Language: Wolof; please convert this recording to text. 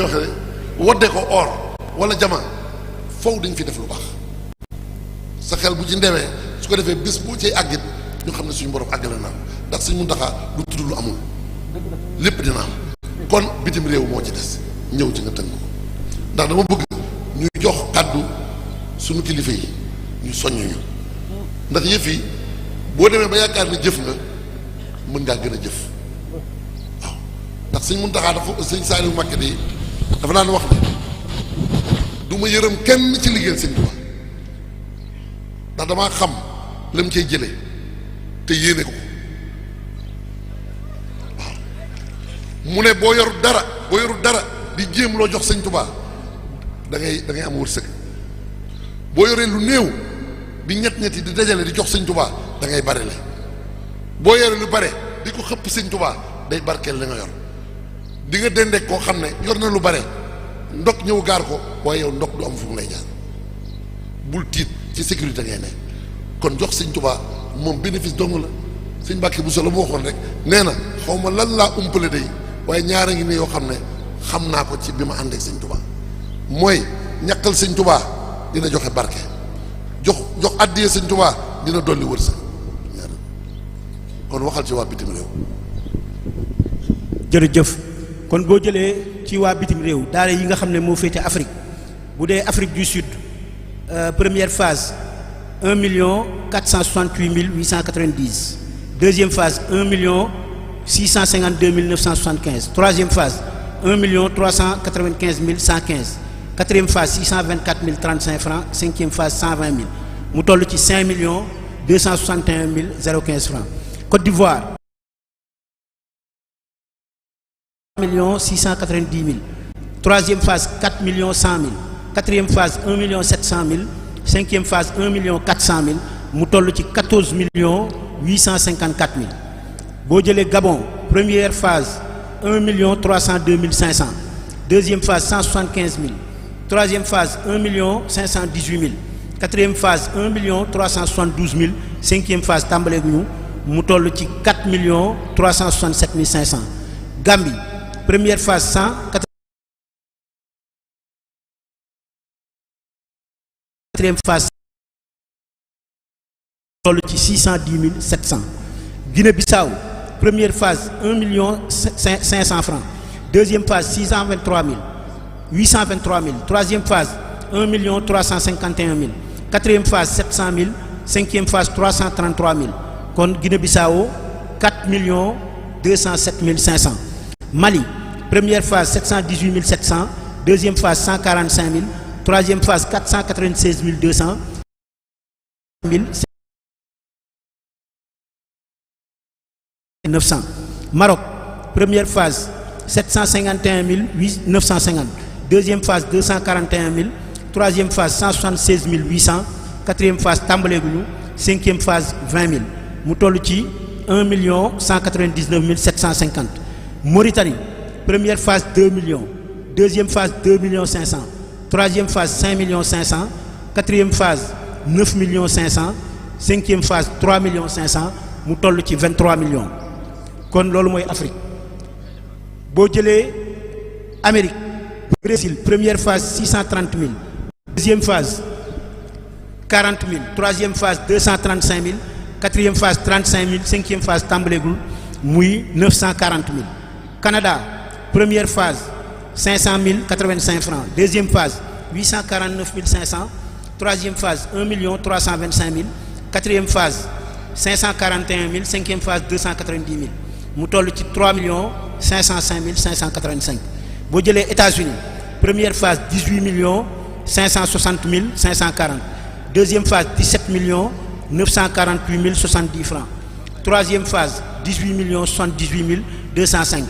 waxee wodde ko or wala jama foofu dañ fi def lu baax sa xel bu ci ndewee su ko defee bés boo cay àggit ñu xam ne suñu borom àggale naa ndax suñ mun taxaa lu tudd lu amul lépp dina am kon bitim réew moo ci des ñëw ci nga tënk ko ndax dama bëgg ñu jox kàddu suñu kilifa yi ñu soññuñu ndax yëf yi boo demee ba yaakaar ne jëf nga mën ngaa gën a jëf waaw ndax suñ mun taxaa dafa sëñ Saliou Mbacké de dafa naan wax ne du ma yërëm kenn ci liggéeyal sëñ Tuubaa ndax damaa xam la mu cay jëlee te yéene ko waaw mu ne boo yorul dara di jéem loo jox sëñ Tuubaa da ngay am wërsëg boo yoree lu néew di ñett di dajale di jox sëñ Tuubaa da ngay bari le boo yoree lu bare di ko xëpp sëñ Tuubaa day barkeel li nga yor di nga dendek koo xam ne yor na lu bare ndok ñëw gaar ko waaye yow ndok du am fu mu lay jaar bul tiit ci sécurité ngay ne kon jox sëñ Tuubaa moom bénéfice dong la sëñ Mbàkke bu solo mu waxoon rek nee na xaw ma lan laa umpale day waaye ñaara ngi ne yoo xam ne xam naa ko ci bi ma àndeek sëñ Tuubaa mooy ñaqal sëñ Tuubaa dina joxe barke jox addiyee sëñ Tuubaa dina dolli wërsëg kon waxal ci waa bitim réew. jërëjëf kon boo jëlee ci waa bitim réew daara yi nga xam ne moo féete Afrique bu dee Afrique du Sud première phase 1 468 890 deuxième phase 1 652 975 troisième phase 1 395 115 quatrième phase 624 035 francs cinquième phase 120 000 mu toll ci 5 261 015 francs. Côte d'Ivoire 3 690 000 troisième phase 4 100 000 quatrième phase 1 700 000 cinquième phase 1 400 000 mu toll ci 14 854 000 boo jëlee Gabon première phase 1 302 500 deuxième phase 175 000 troisième phase 1 518 000 quatrième phase 1 372 000 cinquième phase tàmbaleeg ñu mu toll ci 4 367 500 Gambie première phase 100 quatrième phase toll ci 610 700 Guinée-Bissau première phase 1 500 francs deuxième phase 623 823 000 troisième phase 1 351 000 quatrième phase 700 000 cinquième phase 333 000 kon Guinée-Bissau 4 207 500 Mali première phase 718 700 deuxième phase 145 000 troisième phase 496 200 900 Maroc première phase 751 950 deuxième phase 241 000 troisième phase 176 800 quatrième phase tàmbaleeguñu cinquième phase 20 000 mu toll ci 1 199 750 Mauritanie première phase 2 millions deuxième phase 2 500 troisième phase 5 500 quatrième phase 9 500 cinquième phase 3 500 mu toll ci 23 millions kon loolu mooy Afrique boo jëlee Amérique Brésil première phase 630 000 deuxième phase 40 000 troisième phase 235 000 quatrième phase 35 000 cinquième phase tàmbaleegul muy 940 000 Canada première phase 500 085 francs deuxième phase 849 500 troisième phase 1 325 000 quatrième phase 541 000 cinquième phase 290 000 mu toll ci 3 505 585 boo jëlee États-Unis première phase 18 560 540 deuxième phase 17 948 070 francs troisième phase 18 78 205